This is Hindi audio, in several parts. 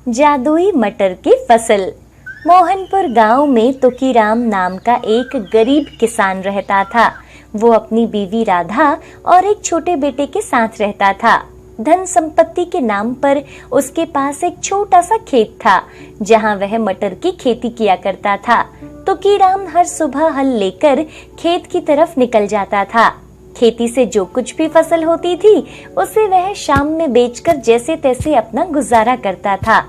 जादुई मटर की फसल। मोहनपुर गांव में तुकीराम नाम का एक गरीब किसान रहता था। वो अपनी बीवी राधा और एक छोटे बेटे के साथ रहता था। धन संपत्ति के नाम पर उसके पास एक छोटा सा खेत था, जहां वह मटर की खेती किया करता था। तुकीराम हर सुबह हल लेकर खेत की तरफ निकल जाता था। खेती से जो कुछ भी फसल होती थी, उसे वह शाम में बेचकर जैसे तैसे अपना गुजारा करता था।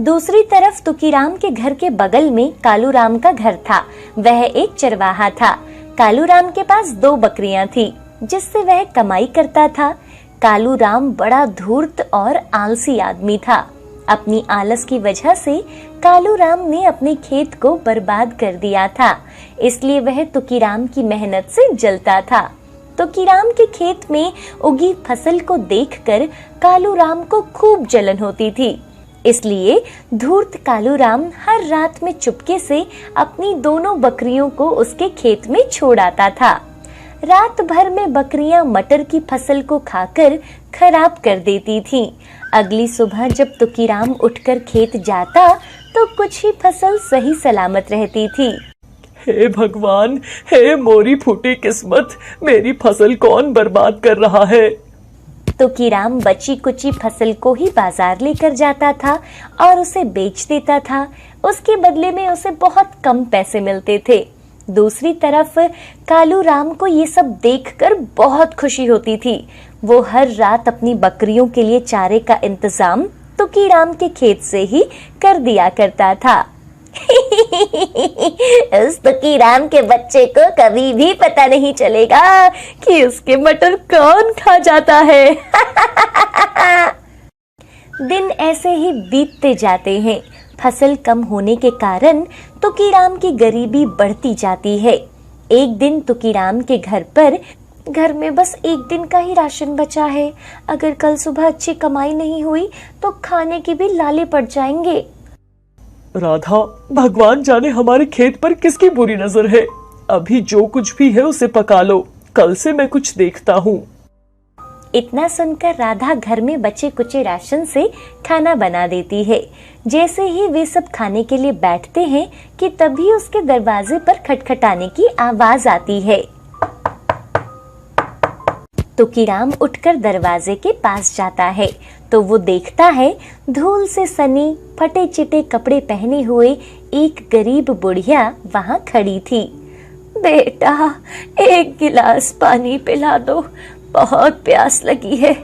दूसरी तरफ तुकीराम के घर के बगल में कालूराम का घर था। वह एक चरवाहा था। कालूराम के पास 2 बकरियां थी, जिससे वह कमाई करता था। कालूराम बड़ा धूर्त और आलसी आदमी था। अपनी आलस की वजह से कालूराम ने अपने खेत को बर्बाद कर दिया था, इसलिए वह तुकीराम की मेहनत से जलता था। तुकीराम के खेत में उगी फसल को देखकर कालूराम को खूब जलन होती थी। इसलिए धूर्त कालूराम हर रात में चुपके से अपनी दोनों बकरियों को उसके खेत में छोड़ आता था। रात भर में बकरियां मटर की फसल को खाकर खराब कर देती थीं। अगली सुबह जब तुकीराम उठकर खेत जाता तो कुछ ही फसल सही सलामत रहती थी। हे भगवान, हे मोरी फूटी किस्मत, मेरी फसल कौन बर्बाद कर रहा है। तुकीराम बची कुची फसल को ही बाजार लेकर जाता था और उसे बेच देता था। उसके बदले में उसे बहुत कम पैसे मिलते थे। दूसरी तरफ कालूराम को ये सब देखकर बहुत खुशी होती थी। वो हर रात अपनी बकरियों के लिए चारे का इंतजाम तुकीराम के खेत से ही कर दिया करता था। उस तुकीराम के बच्चे को कभी भी पता नहीं चलेगा कि उसके मटर कौन खा जाता है। दिन ऐसे ही बीतते जाते हैं। फसल कम होने के कारण तुकीराम की गरीबी बढ़ती जाती है। एक दिन तुकीराम के घर में बस एक दिन का ही राशन बचा है। अगर कल सुबह अच्छी कमाई नहीं हुई तो खाने के भी लाले पड़ जाएंगे। राधा, भगवान जाने हमारे खेत पर किसकी बुरी नजर है। अभी जो कुछ भी है उसे पका लो, कल से मैं कुछ देखता हूँ। इतना सुनकर राधा घर में बचे कुचे राशन से खाना बना देती है। जैसे ही वे सब खाने के लिए बैठते हैं कि तभी उसके दरवाजे पर खटखटाने की आवाज आती है। तुकीराम उठकर दरवाजे के पास जाता है तो वो देखता है धूल से सनी फटे चिटे कपड़े पहने हुए एक गरीब बुढ़िया वहां खड़ी थी। बेटा, एक गिलास पानी पिला दो, बहुत प्यास लगी है।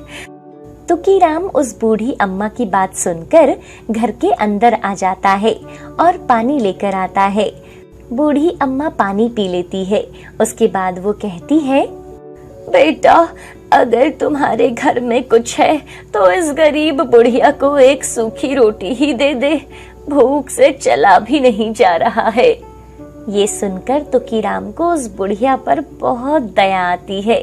तुकीराम उस बूढ़ी अम्मा की बात सुनकर घर के अंदर आ जाता है और पानी लेकर आता है। बूढ़ी अम्मा पानी पी लेती है। उसके बाद वो कहती है, बेटा, अगर तुम्हारे घर में कुछ है तो इस गरीब बुढ़िया को एक सूखी रोटी ही दे दे, भूख से चला भी नहीं जा रहा है। ये सुनकर तुकीराम को उस बुढ़िया पर बहुत दया आती है।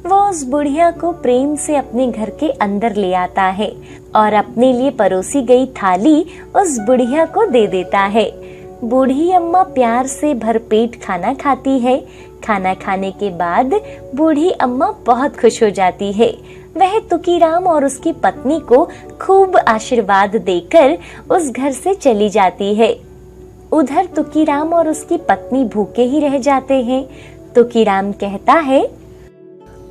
वो उस बुढ़िया को प्रेम से अपने घर के अंदर ले आता है और अपने लिए परोसी गई थाली उस बुढ़िया को दे देता है। बूढ़ी अम्मा प्यार से भरपेट खाना खाती है। खाना खाने के बाद बूढ़ी अम्मा बहुत खुश हो जाती है। वह तुकीराम और उसकी पत्नी को खूब आशीर्वाद देकर उस घर से चली जाती है। उधर तुकीराम और उसकी पत्नी भूखे ही रह जाते हैं। तुकीराम कहता है,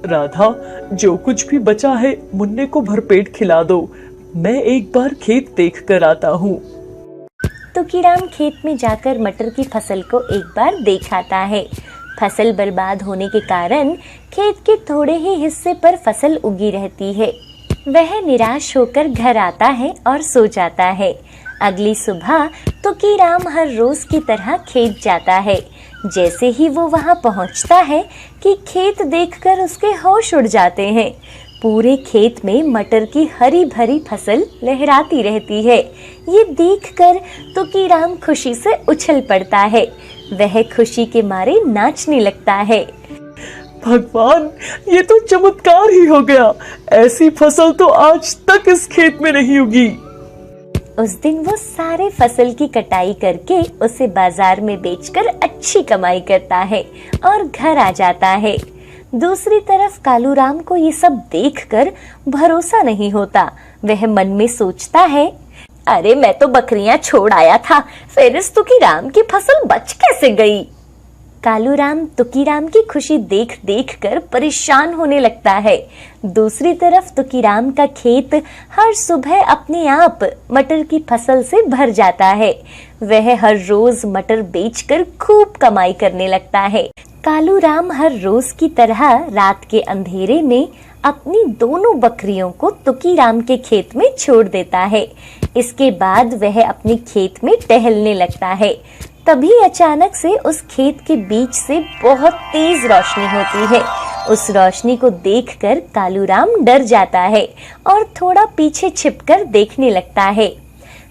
राधा, जो कुछ भी बचा है मुन्ने को भरपेट खिला दो, मैं एक बार खेत देख कर आता हूँ। तुकीराम खेत में जाकर मटर की फसल को एक बार देख आता है। फसल बर्बाद होने के कारण खेत के थोड़े ही हिस्से पर फसल उगी रहती है। वह निराश होकर घर आता है और सो जाता है। अगली सुबह तुकीराम हर रोज की तरह खेत जाता है। जैसे ही वो वहां पहुंचता है कि खेत देखकर उसके होश उड़ जाते हैं। पूरे खेत में मटर की हरी भरी फसल लहराती रहती है। ये देखकर तुकीराम खुशी से उछल पड़ता है। वह खुशी के मारे नाचने लगता है। भगवान, ये तो चमत्कार ही हो गया। ऐसी फसल तो आज तक इस खेत में नहीं उगी। उस दिन वो सारे फसल की कटाई करके उसे बाजार में बेचकर अच्छी कमाई करता है और घर आ जाता है। दूसरी तरफ कालूराम को ये सब देखकर भरोसा नहीं होता। वह मन में सोचता है, अरे मैं तो बकरियां छोड़ आया था, फिर इस तुकीराम की फसल बच कैसे गई? कालूराम तुकीराम की खुशी देख देख कर परेशान होने लगता है। दूसरी तरफ तुकीराम का खेत हर सुबह अपने आप मटर की फसल से भर जाता है। वह हर रोज मटर बेचकर खूब कमाई करने लगता है। कालूराम हर रोज की तरह रात के अंधेरे में अपनी दोनों बकरियों को तुकीराम के खेत में छोड़ देता है। इसके बाद वह अपने खेत में टहलने लगता है। तभी अचानक से उस खेत के बीच से बहुत तेज रोशनी होती है। उस रोशनी को देखकर कालूराम डर जाता है और थोड़ा पीछे छिपकर देखने लगता है।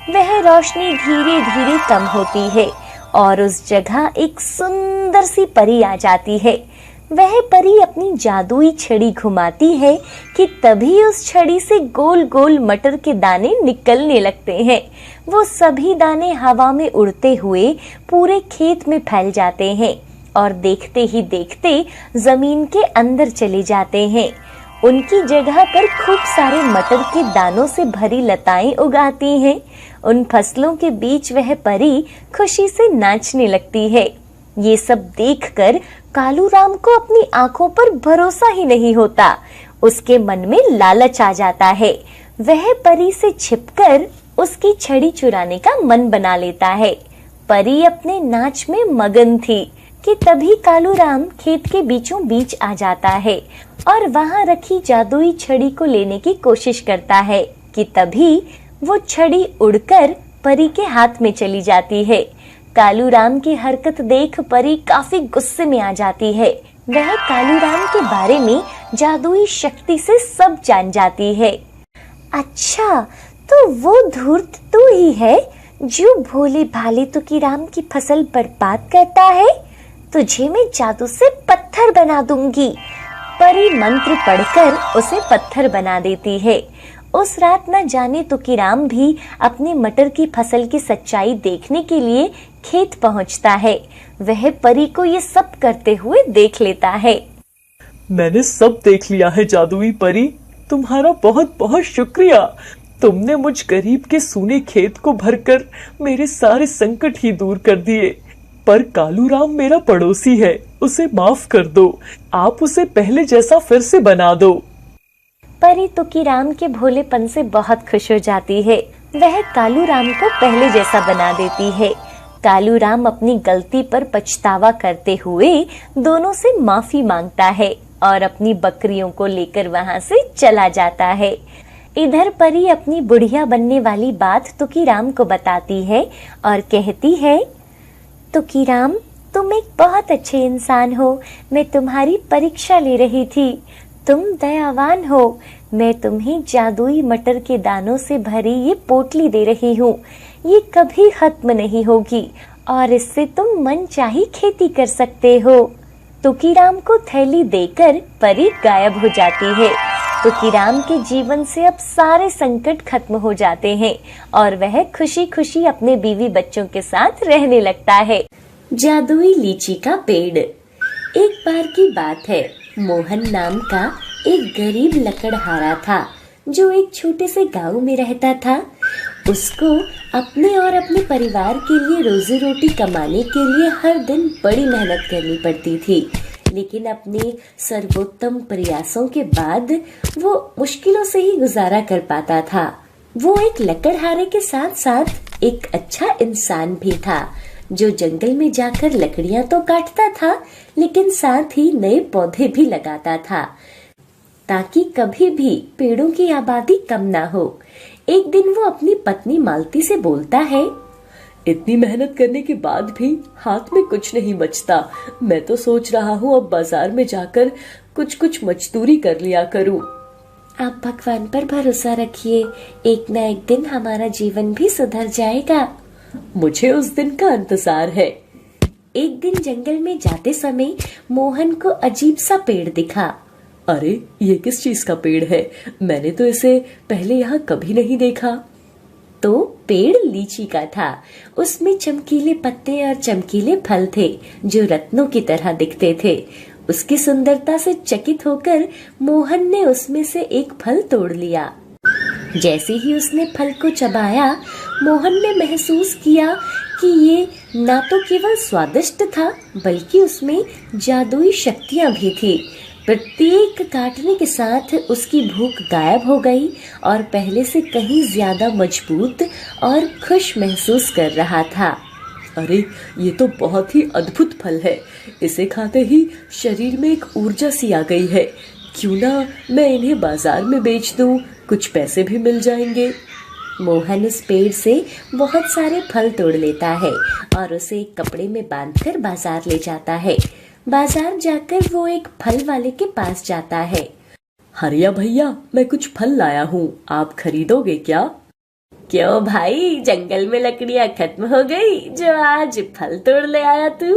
वह रोशनी धीरे धीरे कम होती है और उस जगह एक सुंदर सी परी आ जाती है। वह परी अपनी जादुई छड़ी घुमाती है कि तभी उस छड़ी से गोल गोल मटर के दाने निकलने लगते हैं। वो सभी दाने हवा में उड़ते हुए पूरे खेत में फैल जाते हैं और देखते ही देखते जमीन के अंदर चले जाते हैं। उनकी जगह पर खूब सारे मटर के दानों से भरी लताएं उगाती हैं। उन फसलों के बीच वह परी खुशी से नाचने लगती है। ये सब देखकर कालूराम को अपनी आंखों पर भरोसा ही नहीं होता। उसके मन में लालच आ जाता है। वह परी से छिपकर उसकी छड़ी चुराने का मन बना लेता है। परी अपने नाच में मगन थी कि तभी कालूराम खेत के बीचों बीच आ जाता है और वहां रखी जादुई छड़ी को लेने की कोशिश करता है कि तभी वो छड़ी उड़कर परी के हाथ में चली जाती है। कालूराम की हरकत देख परी काफी गुस्से में आ जाती है। वह कालूराम के बारे में जादुई शक्ति से सब जान जाती है। अच्छा, तो वो धूर्त तू ही है जो भोले भाले तुकीराम की फसल बर्बाद करता है। तुझे मैं जादू से पत्थर बना दूंगी। परी मंत्र पढ़कर उसे पत्थर बना देती है। उस रात न जाने तुकीराम भी अपने मटर की फसल की सच्चाई देखने के लिए खेत पहुंचता है। वह परी को ये सब करते हुए देख लेता है। मैंने सब देख लिया है जादुई परी, तुम्हारा बहुत बहुत शुक्रिया। तुमने मुझ गरीब के सूने खेत को भरकर मेरे सारे संकट ही दूर कर दिए। पर कालूराम मेरा पड़ोसी है, उसे माफ कर दो। आप उसे पहले जैसा फिर से बना दो। परी तुकीराम के भोलेपन से बहुत खुश हो जाती है। वह कालूराम को पहले जैसा बना देती है। कालूराम अपनी गलती पर पछतावा करते हुए दोनों से माफी मांगता है और अपनी बकरियों को लेकर वहां से चला जाता है। इधर परी अपनी बुढ़िया बनने वाली बात तुकीराम को बताती है और कहती है, तुकीराम, तुम एक बहुत अच्छे इंसान हो। मैं तुम्हारी परीक्षा ले रही थी। तुम दयावान हो। मैं तुम्हें जादुई मटर के दानों से भरी ये पोटली दे रही हूँ। ये कभी खत्म नहीं होगी और इससे तुम मनचाही खेती कर सकते हो। तुकीराम को थैली देकर परी गायब हो जाती है। तुकीराम के जीवन से अब सारे संकट खत्म हो जाते हैं और वह खुशी खुशी अपने बीवी बच्चों के साथ रहने लगता है। जादुई लीची का पेड़। एक बार की बात है, मोहन नाम का एक गरीब लकड़हारा था जो एक छोटे से गांव में रहता था। उसको अपने और अपने परिवार के लिए रोजी रोटी कमाने के लिए हर दिन बड़ी मेहनत करनी पड़ती थी, लेकिन अपने सर्वोत्तम प्रयासों के बाद वो मुश्किलों से ही गुजारा कर पाता था। वो एक लकड़हारे के साथ साथ एक अच्छा इंसान भी था जो जंगल में जाकर लकड़ियां तो काटता था, लेकिन साथ ही नए पौधे भी लगाता था ताकि कभी भी पेड़ों की आबादी कम ना हो। एक दिन वो अपनी पत्नी मालती से बोलता है, इतनी मेहनत करने के बाद भी हाथ में कुछ नहीं बचता। मैं तो सोच रहा हूँ अब बाजार में जाकर कुछ मजदूरी कर लिया करूँ। आप भगवान पर भरोसा रखिए, एक न एक दिन हमारा जीवन भी सुधर जाएगा। मुझे उस दिन का इंतजार है। एक दिन जंगल में जाते समय मोहन को अजीब सा पेड़ दिखा। अरे, ये किस चीज का पेड़ है? मैंने तो इसे पहले यहाँ कभी नहीं देखा। तो पेड़ लीची का था। उसमें चमकीले पत्ते और चमकीले फल थे जो रत्नों की तरह दिखते थे। उसकी सुंदरता से चकित होकर मोहन ने उसमें से एक फल तोड़ लिया। जैसे ही उसने फल को चबाया, मोहन ने महसूस किया कि ये ना तो केवल स्वादिष्ट था, बल्कि उसमें जादुई शक्तियां भी थी। प्रत्येक काटने के साथ उसकी भूख गायब हो गई और पहले से कहीं ज्यादा मजबूत और खुश महसूस कर रहा था। अरे, ये तो बहुत ही अद्भुत फल है। इसे खाते ही शरीर में एक ऊर्जा सी आ गई है। क्यों ना मैं इन्हें बाजार में बेच दूं, कुछ पैसे भी मिल जाएंगे। मोहन उस पेड़ से बहुत सारे फल तोड़ लेता है और उसे एक कपड़े में बांधकर बाजार ले जाता है। बाजार जाकर वो एक फल वाले के पास जाता है। हरिया भैया, मैं कुछ फल लाया हूँ, आप खरीदोगे क्या? क्यों भाई, जंगल में लकड़ियाँ खत्म हो गई जो आज फल तोड़ ले आया तू?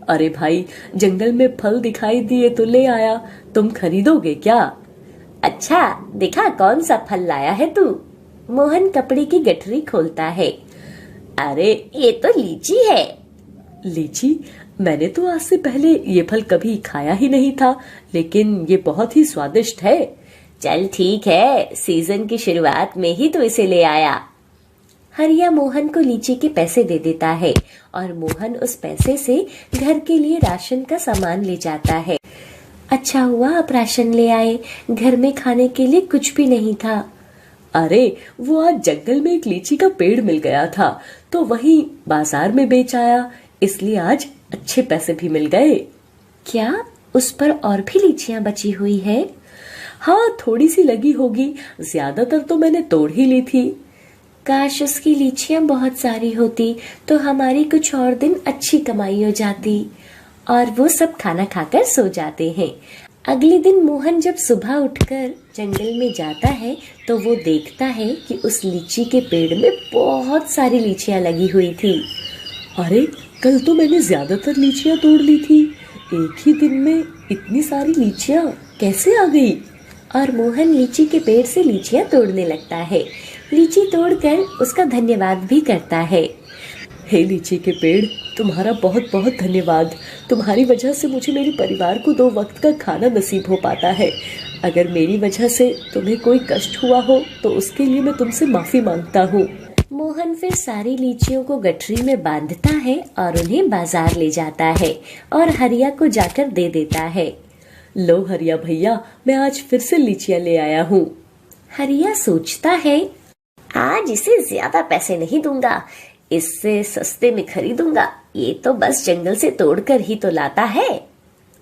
अरे भाई, जंगल में फल दिखाई दिए तो ले आया, तुम खरीदोगे क्या? अच्छा, दिखा कौन सा फल लाया है तू? मोहन कपड़े की गठरी खोलता है। अरे, ये तो लीची है। लीची? मैंने तो आज से पहले ये फल कभी खाया ही नहीं था, लेकिन ये बहुत ही स्वादिष्ट है। चल ठीक है, सीजन की शुरुआत में ही तो इसे ले आया। हरिया मोहन को लीची के पैसे दे देता है और मोहन उस पैसे से घर के लिए राशन का सामान ले जाता है। अच्छा हुआ आप राशन ले आए, घर में खाने के लिए कुछ भी नहीं था। अरे, वो आज जंगल में एक लीची का पेड़ मिल गया था, तो वहीं बाजार में बेच आया, इसलिए आज अच्छे पैसे भी मिल गए। क्या उस पर और भी लीचियां बची हुई है? हाँ, थोड़ी सी लगी होगी, ज्यादातर तो मैंने तोड़ ही ली थी। काश उसकी लीचियां बहुत सारी होती तो हमारी कुछ और दिन अच्छी कमाई हो जाती। और वो सब खाना खाकर सो जाते हैं। अगले दिन मोहन जब सुबह उठकर जंगल में जाता है तो वो देखता है कि उस लीची के पेड़ में बहुत सारी लीचियां लगी हुई थी। अरे, कल तो मैंने ज्यादातर लीचियां तोड़ ली थी, एक ही दिन में इतनी सारी लीचियां कैसे आ गई? और मोहन लीची के पेड़ से लीचियां तोड़ने लगता है। लीची तोड़कर उसका धन्यवाद भी करता है। हे लीची के पेड़, तुम्हारा बहुत बहुत धन्यवाद। तुम्हारी वजह से मुझे मेरे परिवार को 2 वक्त का खाना नसीब हो पाता है। अगर मेरी वजह से तुम्हें कोई कष्ट हुआ हो तो उसके लिए मैं तुमसे माफी मांगता हूँ। मोहन फिर सारी लीचियों को गठरी में बांधता है और उन्हें बाजार ले जाता है और हरिया को जाकर दे देता है। लो हरिया भैया, मैं आज फिर से लीचियां ले आया हूँ। हरिया सोचता है, आज इसे ज्यादा पैसे नहीं दूंगा, इससे सस्ते में खरीदूंगा। ये तो बस जंगल से तोड़कर ही तो लाता है।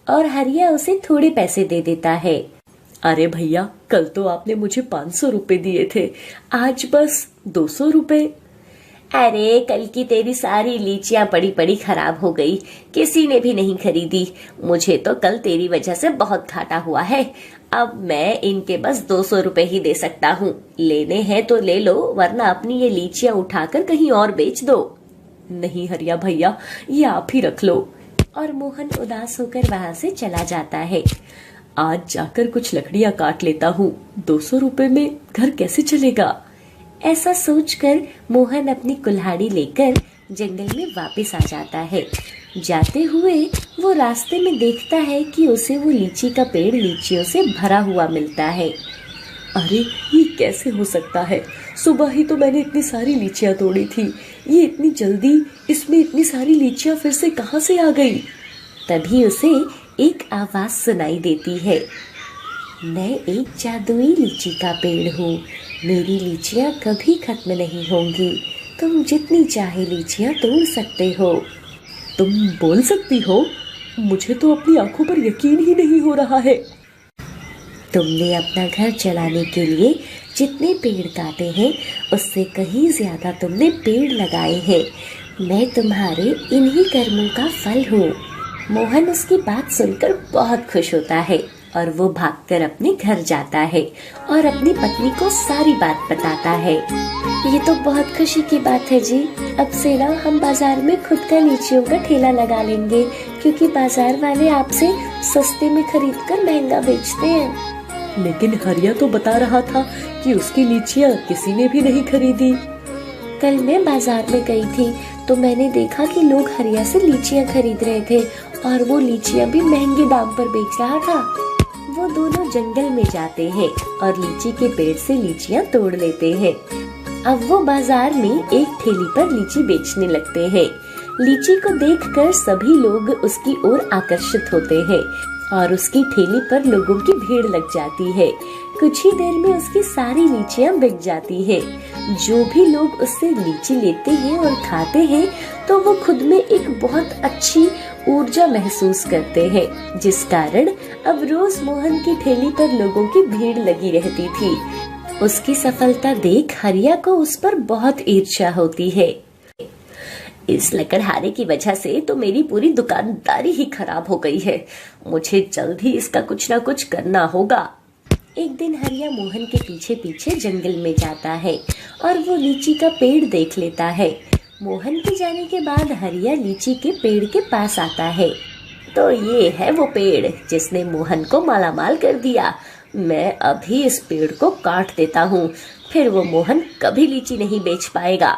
और हरिया उसे थोड़े पैसे दे देता है। अरे भैया, कल तो आपने मुझे 500 रुपए दिए थे, आज बस 200 रुपए। अरे, कल की तेरी सारी लीचियां पड़ी पड़ी खराब हो गई, किसी ने भी नहीं खरीदी। मुझे तो कल तेरी वजह से बहुत घाटा हुआ है। अब मैं इनके बस 200 रुपए ही दे सकता हूँ। लेने हैं तो ले लो, वरना अपनी ये लीचियां उठाकर कहीं और बेच दो। नहीं हरिया भैया, ये आप ही रख लो। और मोहन उदास होकर वहाँ से चला जाता है। आज जाकर कुछ लकड़ियां काट लेता हूँ, 200 रुपए में घर कैसे चलेगा? ऐसा सोचकर मोहन अपनी कुल्हाड़ी लेकर जंगल में वापस आ जाता है। जाते हुए वो रास्ते में देखता है कि उसे वो लीची का पेड़ लीचियों से भरा हुआ मिलता है। अरे, ये कैसे हो सकता है? सुबह ही तो मैंने इतनी सारी लीचियां तोड़ी थी, ये इतनी जल्दी इसमें इतनी सारी लीचियां फिर से कहाँ से आ गई? तभी उसे एक आवाज सुनाई देती है। मैं एक जादुई लीची का पेड़ हूँ, मेरी लीचियाँ कभी खत्म नहीं होंगी, तुम जितनी चाहे लीचियाँ तोड़ सकते हो। तुम बोल सकती हो? मुझे तो अपनी आंखों पर यकीन ही नहीं हो रहा है। तुमने अपना घर चलाने के लिए जितने पेड़ काटे हैं उससे कहीं ज्यादा तुमने पेड़ लगाए हैं। मैं तुम्हारे इन्हीं कर्मों का फल हूँ। मोहन उसकी बात सुनकर बहुत खुश होता है और वो भागकर अपने घर जाता है और अपनी पत्नी को सारी बात बताता है। ये तो बहुत खुशी की बात है जी, अब से ना हम बाजार में खुद का लीचियों का ठेला लगा लेंगे, क्योंकि बाजार वाले आपसे सस्ते में खरीदकर महंगा बेचते हैं। लेकिन हरिया तो बता रहा था कि उसकी लीचियाँ किसी ने भी नहीं खरीदी। कल मैं बाजार में गई थी तो मैंने देखा कि लोग हरिया से लीचियाँ खरीद रहे थे और वो लीचियाँ भी महंगे दाम पर बेच रहा था। वो दोनों जंगल में जाते हैं और लीची के पेड़ से लीचियाँ तोड़ लेते हैं। अब वो बाजार में एक ठेली पर लीची बेचने लगते हैं। लीची को देखकर सभी लोग उसकी ओर आकर्षित होते हैं और उसकी ठेली पर लोगों की भीड़ लग जाती है। कुछ ही देर में उसकी सारी लीचियाँ बिक जाती है। जो भी लोग उससे लीची लेते हैं और खाते हैं तो वो खुद में एक बहुत अच्छी ऊर्जा महसूस करते हैं, जिस कारण अब रोज मोहन की ठेली पर लोगों की भीड़ लगी रहती थी। उसकी सफलता देख हरिया को उस पर बहुत ईर्ष्या होती है। इस लकड़हारे की वजह से तो मेरी पूरी दुकानदारी ही खराब हो गई है। मुझे जल्द ही इसका कुछ ना कुछ करना होगा। एक दिन हरिया मोहन के पीछे पीछे जंगल में जाता है और वो लीची का पेड़ देख लेता है। मोहन के जाने के बाद हरिया लीची के पेड़ के पास आता है। तो ये है वो पेड़ जिसने मोहन को मालामाल कर दिया। मैं अभी इस पेड़ को काट देता हूँ, फिर वो मोहन कभी लीची नहीं बेच पाएगा।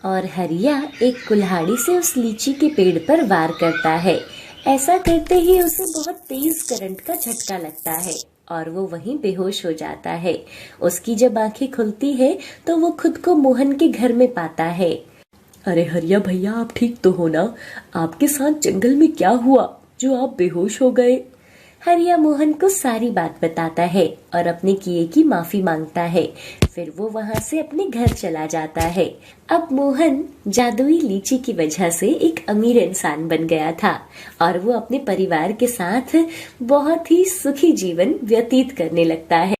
और हरिया एक कुल्हाड़ी से उस लीची के पेड़ पर वार करता है। ऐसा करते ही उसे बहुत तेज करंट का झटका लगता है और वो वहीं बेहोश हो जाता है। उसकी जब आंखें खुलती है तो वो खुद को मोहन के घर में पाता है। अरे हरिया भैया, आप ठीक तो हो ना? आपके साथ जंगल में क्या हुआ जो आप बेहोश हो गए? हरिया मोहन को सारी बात बताता है और अपने किए की माफी मांगता है। फिर वो वहाँ से अपने घर चला जाता है। अब मोहन जादुई लीची की वजह से एक अमीर इंसान बन गया था और वो अपने परिवार के साथ बहुत ही सुखी जीवन व्यतीत करने लगता है।